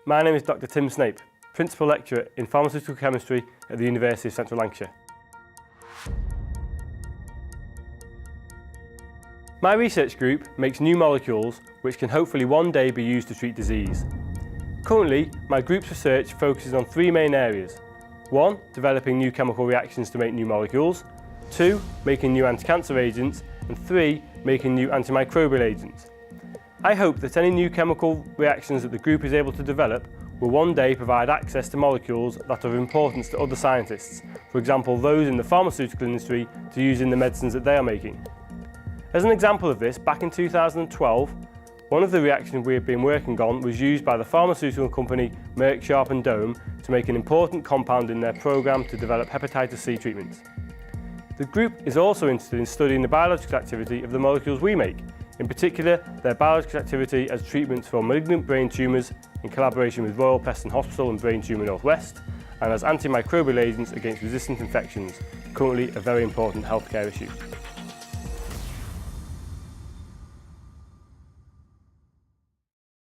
My name is Dr. Tim Snape, Principal Lecturer in Pharmaceutical Chemistry at the University of Central Lancashire. My research group makes new molecules which can hopefully one day be used to treat disease. Currently, my group's research focuses on three main areas. 1. Developing new chemical reactions to make new molecules. 2. Making new anti-cancer agents. And 3. Making new antimicrobial agents. I hope that any new chemical reactions that the group is able to develop will one day provide access to molecules that are of importance to other scientists, for example those in the pharmaceutical industry, to use in the medicines that they are making. As an example of this, back in 2012, one of the reactions we have been working on was used by the pharmaceutical company Merck Sharp & Dohme to make an important compound in their programme to develop hepatitis C treatments. The group is also interested in studying the biological activity of the molecules we make, in particular their biological activity as treatments for malignant brain tumours in collaboration with Royal Preston Hospital and Brain Tumour North West, and as antimicrobial agents against resistant infections, currently a very important healthcare issue.